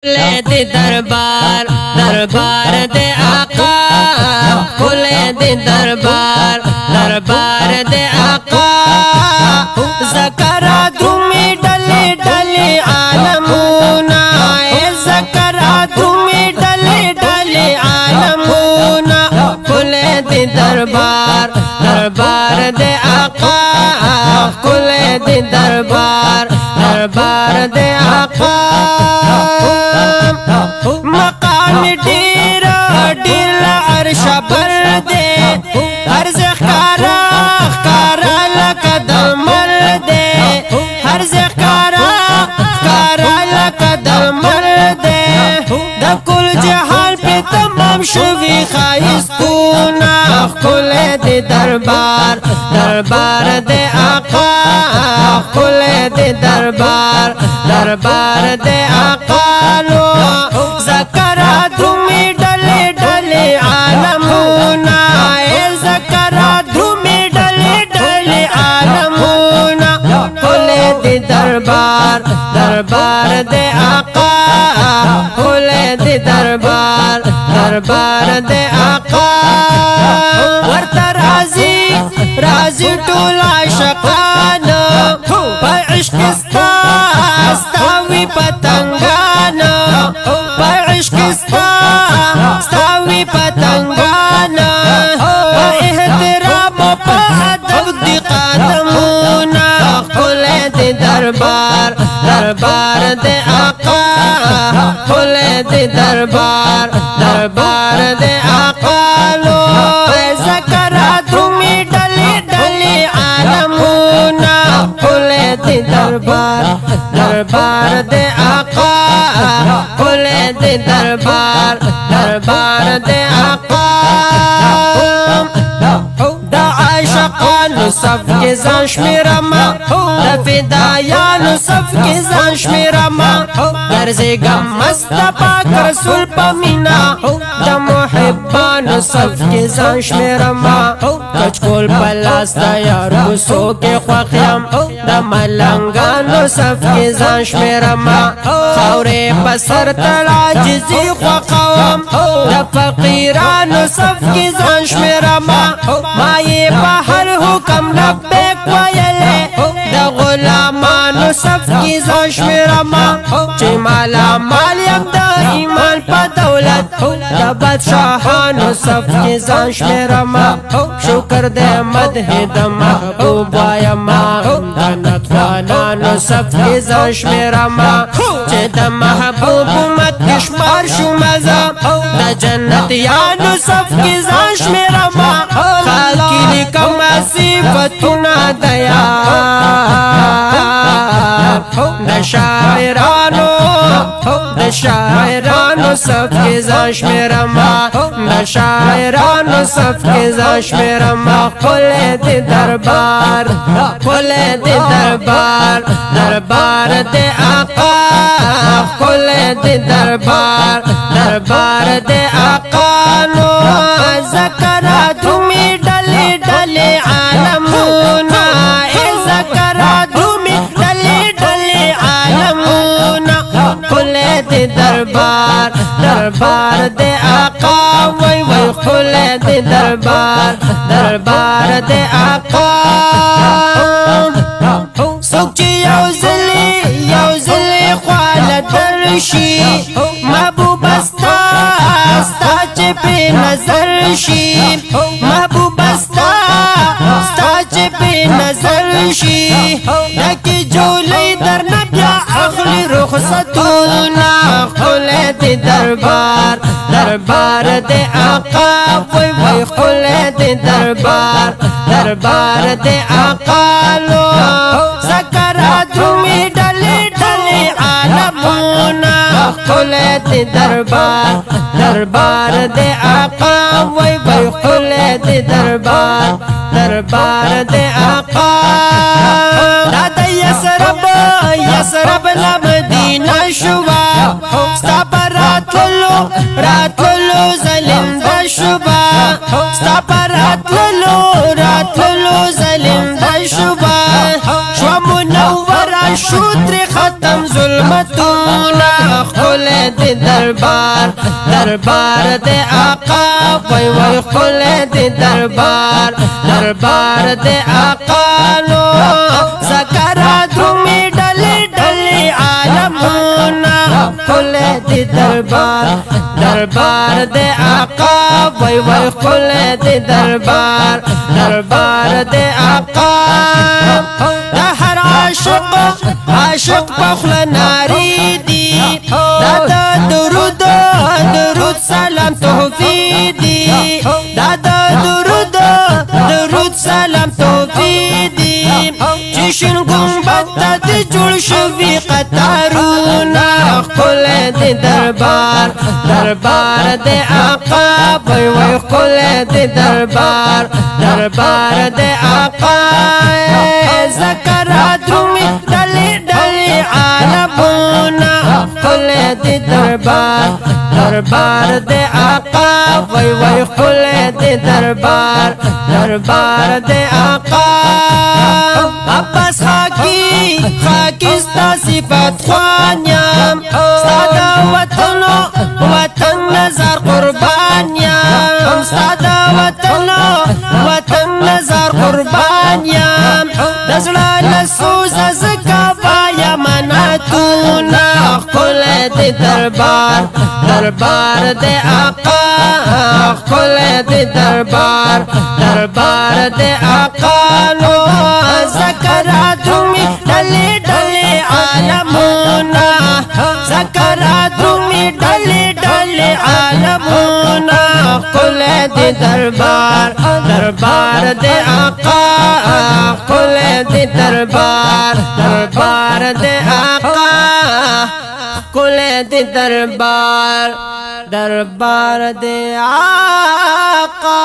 खुले दे दरबार दरबार दे आका, खुले दे दरबार दरबार दे आका। ज़करा धूमी डले डले आलमूना, ज़करा धूमी डले डले आलमूना। खुले दे दरबार दरबार दे आका, खुले दे दरबार दरबार दे आका। मकाम डेरा डेरा अर्श भर दे, अर्ज़ खारा खारा लकदम मर दे, अर्ज़ खारा खारा लकदम मर दे। द कुल जहान पे तमाम शुवी खाइस्तूना, खुले दे दरबार दरबार दे आका, खुले दे दरबार दरबार दे आका। लो ज़करा धूमी डले डले आलमूना, ज़करा धूमी डले डले आलमूना। खुले दे दरबार दरबार दे आका, खुले दे दरबार दरबार दे आका। वर्ता राज़ी राज़ी टोला शकाना, पर इश्क़ स्तावी पतंगाना, पर इश्क़ स्तावी पतंगाना। एहतराम पअदब दी क़दमूना, खुले दे दरबार दरबार दे आका, खुले दे दरबार दरबार दे आका। लो ज़करा धूमी डले डले आलमूना, खुले दे दरबार दरबार दे आका, खुले दे दरबार दरबार दे आका। दा आशिक़ानु सफ़ के ज़ान शमिरमा, दा फ़िदायानु सफ़ के ज़ान शमिरमा। गर्ज़े गम मुस्तफ़ा रसूल पमीना, दा मुहिब्बानु सफ़ के ज़ान शमिरमा। कचकोल पलास दा यार गुसो के ख्वाख़ियम, दा मलंगानु सफ़ के ज़ान शमिरमा। खावरे पसर तलाजिज़ी ख्वाख़वम, दा फ़क़ीरानु सफ़ के ज़ान शमिरमा। माये बहर हुकम लब्बैक वयले, दा गुलामानु सफ़ के ज़ान शमिरमा। चे माला माल यम दा ईमान पा दौलत, दा बादशाहानु सफ़ के ज़ान शमिरमा। शुक्र दे मदह दा महबूब वायमा, दा नतवानानु सफ़ के ज़ान शमिरमा। चे दा महबूब मत किशमार शुमज़ा, दा जन्नत यानु सफ़ के ज़ान शमिरमा। खाकी लिकम सिफ़तुना दया, दा शायरानो सफ़ के ज़ान शमिरमा, दा शायरानो सफ़ के ज़ान शमिरमा। खुले दे दरबार खुले दे दरबार दरबार दे आका, खुले दे दरबार दरबार दे आका। नो ज़करा धूमी डले डले आलमूना, ज़करा धूमी डले डले आलमूना। खुले दे दरबार दरबार दे आका, वही वही खुले दे दरबार दरबार दे आका। सोची यौज़ले ख्वाल दर्शी, महबूब स्ता चे पे नजर शी, महबूब स्ता चे पे नजर शी। नकी जोली दर नबिया अखली रुखसतूना, खुले दे दरबार दरबार दे आका, वही वही खुले दे दरबार दरबार दे आका। लो ज़करा धूमी डले डले आलमूना, खुले दे दरबार दरबार दे आका, वही वही खुले दे दरबार दरबार दे आका। दादा यसरब ना मदीना शुबा, स्ता पर रात लो ज़लिंदा शुबा, स्ता पर रात लो ज़लिंदा शुबा। शवा मुनव्वरा शूत्र खत्म ज़ुल्मतूना, खुले دے دربار دربار دے آقا وای وای خل دے دربار دربار دے آقا نو زکرا درومی ڈلی ڈلی عالمونا خل دے دربار دربار دے آقا وای وای خل دے دربار دربار دے آقا دا ہر عاشق عاشق پخل ناری دی دا درود درود سلام توحیدی دا درود درود سلام توحیدی چشن گنبد د جوړ شوی قطارونه خل دې دربار دربار دې آقا وای وای خل دې دربار دربار دې آقا زکرا درومی ډلې ډلې عالمونه خل دې دربار دربار دے آقا وای وای خل دے دربار دربار دے آقا عباس خاکی خاکی ستا صفت خوانیم ستا دا وطنو وطن نظر قربانیم ستا دا وطنو وطن نظر قربانیم دزړه لسوز زکا بایا مناتونا خل دے دربار دربار دے آقا خل دے دربار دربار دے آقا نو زکرا درومی ڈلی ڈلی عالمونا زکرا درومی ڈلی ڈلی عالمونا خل دے دربار دربار دے آقا خل دے دربار دربار دے آقا کل دے دربار دربار دے آقا